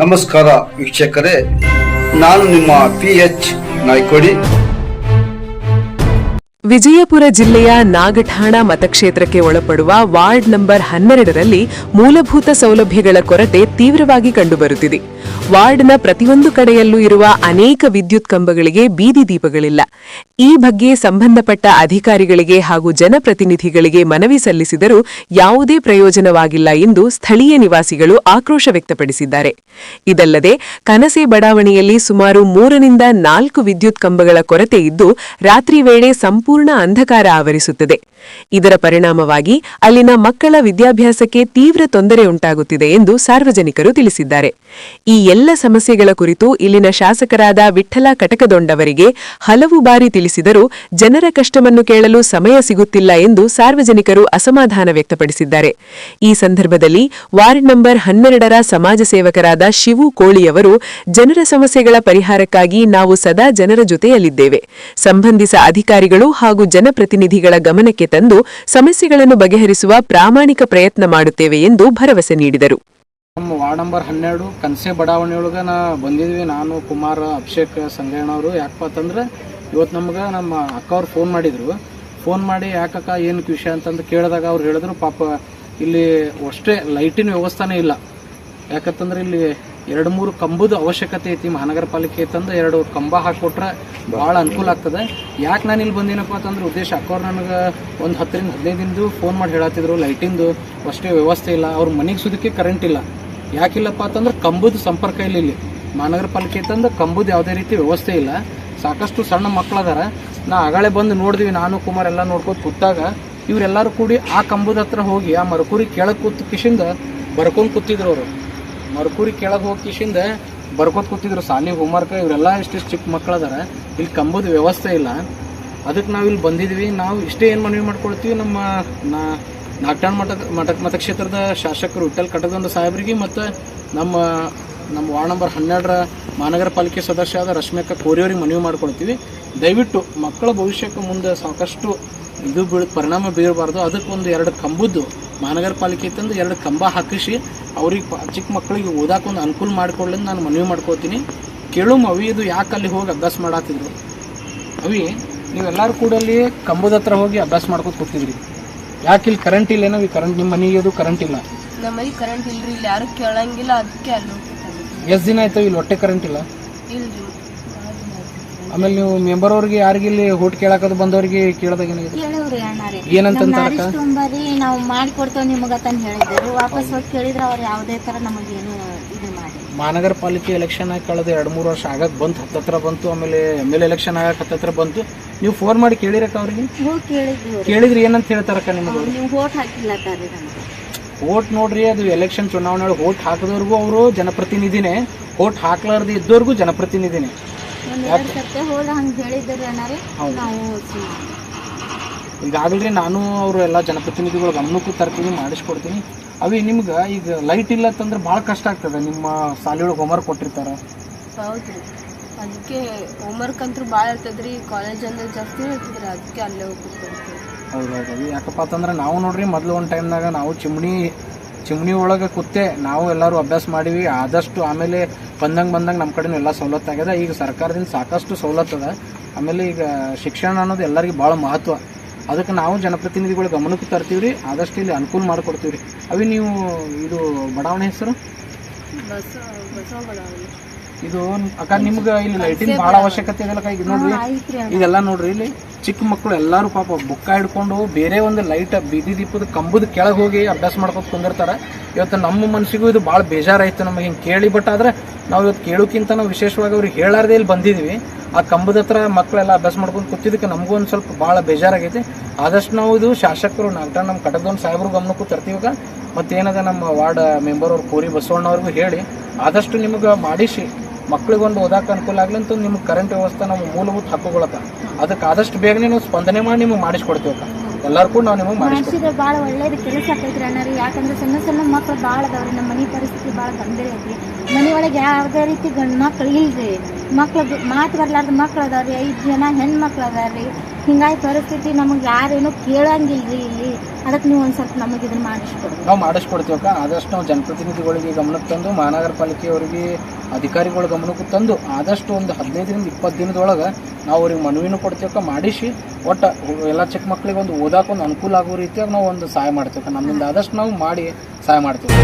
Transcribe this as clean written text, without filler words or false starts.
ನಮಸ್ಕಾರ ವೀಕ್ಷಕರೇ, ನಾನು ನಿಮ್ಮ PH ನಾಯ್ಕೋಡಿ. ವಿಜಯಪುರ ಜಿಲ್ಲೆಯ ನಾಗಠಾಣ ಮತಕ್ಷೇತ್ರಕ್ಕೆ ಒಳಪಡುವ ವಾರ್ಡ್ ನಂಬರ್ 12ರಲ್ಲಿ ಮೂಲಭೂತ ಸೌಲಭ್ಯಗಳ ಕೊರತೆ ತೀವ್ರವಾಗಿ ಕಂಡುಬರುತ್ತಿದೆ. ವಾರ್ಡ್ನ ಪ್ರತಿಯೊಂದು ಕಡೆಯಲ್ಲೂ ಇರುವ ಅನೇಕ ವಿದ್ಯುತ್ ಕಂಬಗಳಿಗೆ ಬೀದಿ ದೀಪಗಳಿಲ್ಲ. ಈ ಬಗ್ಗೆ ಸಂಬಂಧಪಟ್ಟ ಅಧಿಕಾರಿಗಳಿಗೆ ಹಾಗೂ ಜನಪ್ರತಿನಿಧಿಗಳಿಗೆ ಮನವಿ ಸಲ್ಲಿಸಿದರೂ ಯಾವುದೇ ಪ್ರಯೋಜನವಾಗಿಲ್ಲ ಎಂದು ಸ್ಥಳೀಯ ನಿವಾಸಿಗಳು ಆಕ್ರೋಶ ವ್ಯಕ್ತಪಡಿಸಿದ್ದಾರೆ. ಇದಲ್ಲದೆ ಕನಸೆ ಬಡಾವಣೆಯಲ್ಲಿ ಸುಮಾರು 3ರಿಂದ 4 ವಿದ್ಯುತ್ ಕಂಬಗಳ ಕೊರತೆ ಇದ್ದು ರಾತ್ರಿ ವೇಳೆ ಸಂಪೂರ್ಣ ಅಂಧಕಾರ ಆವರಿಸುತ್ತದೆ. ಇದರ ಪರಿಣಾಮವಾಗಿ ಅಲ್ಲಿನ ಮಕ್ಕಳ ವಿದ್ಯಾಭ್ಯಾಸಕ್ಕೆ ತೀವ್ರ ತೊಂದರೆ ಉಂಟಾಗುತ್ತಿದೆ ಎಂದು ಸಾರ್ವಜನಿಕರು ತಿಳಿಸಿದ್ದಾರೆ. ಈ ಎಲ್ಲ ಸಮಸ್ಯೆಗಳ ಕುರಿತು ಇಲ್ಲಿನ ಶಾಸಕರಾದ ವಿಠ್ಠಲ ಕಟಕದೊಂಡವರಿಗೆ ಹಲವು ಬಾರಿ ತಿಳಿಸಿದರೂ ಜನರ ಕಷ್ಟವನ್ನು ಕೇಳಲು ಸಮಯ ಸಿಗುತ್ತಿಲ್ಲ ಎಂದು ಸಾರ್ವಜನಿಕರು ಅಸಮಾಧಾನ ವ್ಯಕ್ತಪಡಿಸಿದ್ದಾರೆ. ಈ ಸಂದರ್ಭದಲ್ಲಿ ವಾರ್ಡ್ ನಂಬರ್ 12ರ ಸಮಾಜ ಸೇವಕರಾದ ಶಿವು ಕೋಳಿಯವರು ಜನರ ಸಮಸ್ಯೆಗಳ ಪರಿಹಾರಕ್ಕಾಗಿ ನಾವು ಸದಾ ಜನರ ಜೊತೆಯಲ್ಲಿದ್ದೇವೆ. ಸಂಬಂಧಿತ ಅಧಿಕಾರಿಗಳು ಹಾಗೂ ಜನಪ್ರತಿನಿಧಿಗಳ ಗಮನಕ್ಕೆ ತಂದು ಸಮಸ್ಯೆಗಳನ್ನು ಬಗೆಹರಿಸುವ ಪ್ರಾಮಾಣಿಕ ಪ್ರಯತ್ನ ಮಾಡುತ್ತೇವೆ ಎಂದು ಭರವಸೆ ನೀಡಿದರು. ನಮ್ಮ ವಾರ್ಡ್ ನಂಬರ್ 12 ಕನಸೆ ಬಡಾವಣೆಯೊಳಗೆ ಬಂದಿದ್ವಿ. ನಾನು, ಕುಮಾರ್, ಅಭಿಷೇಕ್, ಸಂಗಣ್ಣವರು. ಯಾಕಪ್ಪ ಅಂತಂದ್ರೆ ಇವತ್ತು ನಮ್ಗೆ ನಮ್ಮ ಅಕ್ಕವ್ರು ಫೋನ್ ಮಾಡಿ ಯಾಕಕ್ಕ ಏನಕ್ಕೆ ವಿಷಯ ಅಂತಂದು ಕೇಳಿದಾಗ ಅವ್ರು ಹೇಳಿದ್ರು, ಪಾಪ ಇಲ್ಲಿ ಅಷ್ಟೇ ಲೈಟಿನ ವ್ಯವಸ್ಥೆನೇ ಇಲ್ಲ. ಯಾಕಂತಂದ್ರೆ ಇಲ್ಲಿ 2-3 ಕಂಬದ ಅವಶ್ಯಕತೆ ಐತಿ. ಮಹಾನಗರ ಪಾಲಿಕೆ ಐತಂದ್ರೆ 2 ಕಂಬ ಹಾಕಿಕೊಟ್ರೆ ಭಾಳ ಅನುಕೂಲ ಆಗ್ತದೆ. ಯಾಕೆ ನಾನು ಇಲ್ಲಿ ಬಂದಿನಪ್ಪ ಅಂತಂದ್ರೆ ಉದ್ದೇಶ, ಅಕ್ಕವ್ರು ನನಗೆ ಒಂದು 10ರಿಂದ 15 ದಿನದ್ದು ಫೋನ್ ಮಾಡಿ ಹೇಳತ್ತಿದ್ರು ಲೈಟಿಂದು ಅಷ್ಟೇ ವ್ಯವಸ್ಥೆ ಇಲ್ಲ, ಅವ್ರ ಮನೆಗೆ ಸುದಕ್ಕೆ ಕರೆಂಟ್ ಇಲ್ಲ. ಯಾಕಿಲ್ಲಪ್ಪ ಅಂತಂದ್ರೆ ಕಂಬದ ಸಂಪರ್ಕ ಇಲ್ಲ. ಇಲ್ಲಿ ಮಹಾನಗರ ಪಾಲಿಕೆ ಐತಂದ್ರೆ ಕಂಬದ ಯಾವುದೇ ರೀತಿ ವ್ಯವಸ್ಥೆ ಇಲ್ಲ. ಸಾಕಷ್ಟು ಸಣ್ಣ ಮಕ್ಕಳದಾರ. ನಾ ಆಗಳೇ ಬಂದು ನೋಡಿದ್ವಿ, ನಾನು ಕುಮಾರ್ ಎಲ್ಲ ನೋಡ್ಕೊತ ಕೂತಾಗ ಇವರೆಲ್ಲರೂ ಕೂಡಿ ಆ ಕಂಬದ ಹತ್ರ ಹೋಗಿ ಆ ಮರಕೂರಿ ಕೆಳಗೆ ಕೂತ ಕಿಶಿಂದ ಬರ್ಕೊಂಡು ಕೂತಿದ್ರು. ಅವರು ಮರಕೂರಿ ಕೆಳಗೆ ಹೋಗಿ ಕಿಶಿಂದ ಬರ್ಕೋತ ಕೂತಿದ್ರು ಸಾಲಿ ಹೋಮ್ವರ್ಕ್. ಇವರೆಲ್ಲ ಇಷ್ಟಿಷ್ಟು ಚಿಕ್ಕ ಮಕ್ಕಳದಾರ, ಇಲ್ಲಿ ಕಂಬದ ವ್ಯವಸ್ಥೆ ಇಲ್ಲ. ಅದಕ್ಕೆ ನಾವು ಇಲ್ಲಿ ಬಂದಿದ್ವಿ. ನಾವು ಇಷ್ಟೇ ಏನು ಮನವಿ ಮಾಡ್ಕೊಳ್ತೀವಿ, ನಮ್ಮ ನಾಗಠಾಣ ಮತಕ್ಷೇತ್ರದ ಶಾಸಕರು ವಿಠ್ಠಲ ಕಟಕದೊಂಡ ಸಾಹೇಬರಿಗೆ ಮತ್ತು ನಮ್ಮ ವಾರ್ಡ್ ನಂಬರ್ 12ರ ಮಹಾನಗರ ಪಾಲಿಕೆ ಸದಸ್ಯ ಆದ ರಶ್ಮಿಕಾ ಕೋರಿಯವರಿಗೆ ಮನವಿ ಮಾಡ್ಕೊಳ್ತೀವಿ. ದಯವಿಟ್ಟು ಮಕ್ಕಳ ಭವಿಷ್ಯಕ್ಕೆ ಮುಂದೆ ಸಾಕಷ್ಟು ಪರಿಣಾಮ ಬೀರಬಾರ್ದು. ಅದಕ್ಕೆ ಒಂದು 2 ಕಂಬದ್ದು ಮಹಾನಗರ ಪಾಲಿಕೆ ತಂದು 2 ಕಂಬ ಹಾಕಿಸಿ ಅವ್ರಿಗೆ ಚಿಕ್ಕ ಮಕ್ಕಳಿಗೆ ಓದಾಕೊಂದು ಅನುಕೂಲ ಮಾಡಿಕೊಳ್ಳಿ ನಾನು ಮನವಿ ಮಾಡ್ಕೋತೀನಿ. ಅವಿ ಇದು ಯಾಕೆ ಅಲ್ಲಿ ಹೋಗಿ ಅಭ್ಯಾಸ ಮಾಡತ್ತಿದ್ರು? ಅವಿ ನೀವೆಲ್ಲರೂ ಕೂಡ ಅಲ್ಲಿ ಕಂಬದ ಹತ್ರ ಹೋಗಿ ಅಭ್ಯಾಸ ಮಾಡ್ಕೊತ ಕೂತಿದ್ರಿ. ಯಾಕೆ ಇಲ್ಲಿ ಕರೆಂಟ್ ಇಲ್ಲ? ಏನೋ ಕರೆಂಟ್ ನಿಮ್ಮ ಮನೆಗೆ ಅದು ಕರೆಂಟ್ ಇಲ್ಲ? ನಮ್ಮ ಮನೆಗೆ ಕರೆಂಟ್ ಇಲ್ರಿ, ಇಲ್ಲಿ ಯಾರು ಕೇಳಂಗಿಲ್ಲ. ಅದಕ್ಕೆ ಅಲ್ಲಿ ಎಷ್ಟು ದಿನ ಆಯ್ತು ಇಲ್ಲಿ ಹೊಟ್ಟೆ ಕರೆಂಟ್ ಇಲ್ಲ? ಇಲ್ರಿ. ಆಮೇಲೆ ನೀವು ಮೆಂಬರ್ ಅವ್ರಿಗೆ ಯಾರಿಗೆ ಇಲ್ಲಿ ಹೋಟ್ ಕೇಳಾಕದು ಬಂದವ್ರಿಗೆ ಕೇಳಿದಾಗ ಏನಂತ ನಾವು ಮಾಡಿಕೊಡ್ತೇವೆ ನಿಮಗಂತ ಹೇಳಿದ್ರು. ವಾಪಸ್ ಹೋಗಿ ಕೇಳಿದ್ರೆ ಅವ್ರು ಯಾವುದೇ ತರ ನಮಗೇನು ಇದು ಮಾಡಿ. ಮಹಾನಗರ ಪಾಲಿಕೆ ಎಲೆಕ್ಷನ್ ಆಗಿ ಕಳೆದ 2-3 ವರ್ಷ ಆಗಕ್ಕೆ ಬಂತು, ಹತ್ತತ್ರ ಬಂತು. ಆಮೇಲೆ MLA ಎಲೆಕ್ಷನ್ ಆಗಕ್ಕೆ ಹತ್ತತ್ರ ಬಂತು. ನೀವು ಫೋನ್ ಮಾಡಿ ಕೇಳಿರಕ್ಕ ಅವ್ರಿಗೆ? ಕೇಳಿದ್ರಿ ಏನಂತ ಹೇಳ್ತಾರಕ್ಕ ನಿಮಗೆ? ವೋಟ್ ಹಾಕಿಲ್ಲ. ವೋಟ್ ನೋಡ್ರಿ, ಅದು ಎಲೆಕ್ಷನ್ ಚುನಾವಣೆ ಒಳಗೆ ವೋಟ್ ಹಾಕಿದವ್ರಿಗೂ ಅವರು ಜನಪ್ರತಿನಿಧಿನೇ, ವೋಟ್ ಹಾಕ್ಲಾರ್ದು ಇದ್ದವ್ರಿಗೂ ಜನಪ್ರತಿನಿಧಿನೇ. ಈಗಾಗಲೇ ನಾನು ಅವರು ಎಲ್ಲ ಜನಪ್ರತಿನಿಧಿಗಳು ಗಮನಕ್ಕೂ ತರ್ತೀನಿ, ಮಾಡಿಸ್ಕೊಡ್ತೀನಿ. ಅವಿ ನಿಮ್ಗೆ ಈಗ ಲೈಟ್ ಇಲ್ಲ ಅಂತಂದ್ರೆ ಭಾಳ ಕಷ್ಟ ಆಗ್ತದೆ. ನಿಮ್ಮ ಶಾಲೆಯೊಳಗೆ ಹೋಮ್ವರ್ಕ್ ಕೊಟ್ಟಿರ್ತಾರ? ಹೌದ್ರಿ, ಅದಕ್ಕೆ ಹೋಮ್ವರ್ಕ್ ಅಂತೂ ಭಾಳ ಇರ್ತದ್ರಿ. ಕಾಲೇಜ್ ಅಂದ್ರೆ ಜಾಸ್ತಿ ಇರ್ತದ್ರಿ, ಅದಕ್ಕೆ ಅಲ್ಲೇ ಹೋಗ್ತಿರ್ತೀವಿ. ಹೌದೌದು. ಯಾಕಪ್ಪ ಅಂತಂದ್ರೆ ನಾವು ನೋಡ್ರಿ ಮೊದಲು ಒಂದು ಟೈಮ್ನಾಗ ನಾವು ಚಿಮ್ನಿ ಒಳಗೆ ಕೂತೆ ನಾವು ಎಲ್ಲರೂ ಅಭ್ಯಾಸ ಮಾಡಿವಿ ಆದಷ್ಟು. ಆಮೇಲೆ ಬಂದಂಗೆ ನಮ್ಮ ಕಡೆನೂ ಎಲ್ಲ ಸವಲತ್ತು ಆಗ್ಯದ. ಈಗ ಸರ್ಕಾರದಿಂದ ಸಾಕಷ್ಟು ಸವಲತ್ತು ಅದ. ಆಮೇಲೆ ಈಗ ಶಿಕ್ಷಣ ಅನ್ನೋದು ಎಲ್ಲರಿಗೂ ಭಾಳ ಮಹತ್ವ. ಅದಕ್ಕೆ ನಾವು ಜನಪ್ರತಿನಿಧಿಗಳು ಗಮನಕ್ಕೆ ತರ್ತೀವಿ ರೀ, ಆದಷ್ಟು ಇಲ್ಲಿ ಅನುಕೂಲ ಮಾಡಿಕೊಡ್ತೀವಿ ರೀ. ಅವಿ ನೀವು ಇದು ಬಡಾವಣೆ ಹೆಸರು? ಇದು ಅಕ್ಕ ನಿಮ್ಗೆ ಇಲ್ಲಿ ಲೈಟಿಂಗ್ ಭಾಳ ಅವಶ್ಯಕತೆ ಇದೆಲ್ಲ. ಈಗ ನೋಡ್ರಿ, ಇದೆಲ್ಲ ನೋಡ್ರಿ, ಇಲ್ಲಿ ಚಿಕ್ಕ ಮಕ್ಕಳು ಎಲ್ಲರೂ ಪಾಪ ಬುಕ್ಕ ಹಿಡ್ಕೊಂಡು ಬೇರೆ ಒಂದು ಲೈಟ್ ಬೀದಿ ದೀಪದ ಕಂಬದ ಕೆಳಗೆ ಹೋಗಿ ಅಭ್ಯಾಸ ಮಾಡ್ಕೊಂಡು ಕುಂದಿರ್ತಾರೆ. ಇವತ್ತು ನಮ್ಮ ಮನಸ್ಸಿಗೂ ಇದು ಭಾಳ ಬೇಜಾರಾಯ್ತು ನಮಗೆ ಹಿಂಗೆ ಕೇಳಿ. ಬಟ್ ಆದರೆ ನಾವು ಇವತ್ತು ಕೇಳೋಕ್ಕಿಂತ ನಾವು ವಿಶೇಷವಾಗಿ ಅವ್ರಿಗೆ ಹೇಳಾರ್ದೆ ಇಲ್ಲಿ ಬಂದಿದ್ವಿ. ಆ ಕಂಬದ ಹತ್ರ ಮಕ್ಕಳೆಲ್ಲ ಅಭ್ಯಾಸ ಮಾಡ್ಕೊಂಡು ಕೂತಿದ್ದಕ್ಕೆ ನಮಗೂ ಒಂದು ಸ್ವಲ್ಪ ಭಾಳ ಬೇಜಾರಾಗೈತಿ. ಆದಷ್ಟು ನಾವು ಇದು ಶಾಸಕರು ನಾಗಠಾಣ ನಮ್ಮ ಕಟಕದೊಂಡ ಸಾಹೇಬ್ರು ಗಮನಕ್ಕೂ ತರ್ತೀವಾಗ. ಮತ್ತೇನದ ನಮ್ಮ ವಾರ್ಡ್ ಮೆಂಬರ್ ಅವ್ರು ಕೋರಿ ಬಸವಣ್ಣವ್ರಿಗೂ ಹೇಳಿ ಆದಷ್ಟು ನಿಮಗೆ ಮಾಡಿಸಿ ಮಕ್ಳಿಗೊಂದು ಓದಾಕ ಅನುಕೂಲ ಆಗ್ಲಿ ಅಂತ ನಿಮ್ಗೆ ಕರೆಂಟ್ ವ್ಯವಸ್ಥೆ ನಾವು ಮೂಲಭೂತ ಹಕ್ಕುಗಳಕ್ಕ. ಅದಕ್ಕೆ ಆದಷ್ಟು ಬೇಗನೆ ನಾವು ಸ್ಪಂದನೆ ಮಾಡಿ ನಿಮ್ಗೆ ಮಾಡಿಸ್ಕೊಡ್ತೀವಕ್ಕ. ಎಲ್ಲರೂ ಕೂಡ ನಾವು ನಿಮಗೆ ಮಾಡಿಸ್ಕೊಡ್ತೀವಿ. ಭಾಳ ಒಳ್ಳೇದು ಕೆಲಸ ಆಗ್ತೈತ್ರಿ ಅಣ್ಣಾರಿ. ಯಾಕಂದ್ರೆ ಸಣ್ಣ ಮಕ್ಕಳು ಭಾಳ ಅದಾವ್ರಿ. ನಮ್ಮ ಮನೆ ಪರಿಸ್ಥಿತಿ ಭಾಳ ಗಂಭೀರ ಐತ್ರಿ. ಮನೆ ಒಳಗೆ ಯಾವುದೇ ರೀತಿ ಗಂಡು ಮಕ್ಕಳು ಇಲ್ರಿ. ಮಾತು ಬರ್ಲಾರ್ದ ಮಕ್ಳು ಅದಾವ್ರಿ, 5 ಜನ ಹೆಣ್ಮಕ್ಳು ಅದಾವ್ರಿ. ಹಿಂಗಾಗಿ ಪರಿಸ್ಥಿತಿ ನಮಗೆ ಯಾರೇನು ಕೇಳಂಗಿಲ್ರಿ ಇಲ್ಲಿ. ಅದಕ್ಕೆ ನೀವು ಒಂದು ಸ್ವಲ್ಪ ನಮಗೆ ಇದನ್ನ ಮಾಡಿಸ್ಕೊಡ್ರಿ. ನಾವು ಮಾಡಿಸ್ಕೊಡ್ತೀವಕ್ಕ. ಆದಷ್ಟು ನಾವು ಜನಪ್ರತಿನಿಧಿಗಳಿಗೆ ಗಮನಕ್ಕೆ ತಂದು, ಮಹಾನಗರ ಪಾಲಿಕೆಯವರಿಗೆ ಅಧಿಕಾರಿಗಳ ಗಮನಕ್ಕೂ ತಂದು ಆದಷ್ಟು ಒಂದು 15ರಿಂದ 20 ದಿನದೊಳಗೆ ನಾವು ಅವ್ರಿಗೆ ಮನವಿನೂ ಕೊಡ್ತೀವಕ್ಕ. ಮಾಡಿಸಿ ಒಟ್ಟು ಎಲ್ಲ ಚಿಕ್ಕ ಮಕ್ಕಳಿಗೆ ಒಂದು ಓದಾಕ ಒಂದು ಅನುಕೂಲ ಆಗೋ ರೀತಿಯಾಗಿ ನಾವು ಒಂದು ಸಹಾಯ ಮಾಡ್ತೀವಕ್ಕ. ನಮ್ಮಿಂದ ಆದಷ್ಟು ನಾವು ಮಾಡಿ ಸಹಾಯ ಮಾಡ್ತೀವಿ.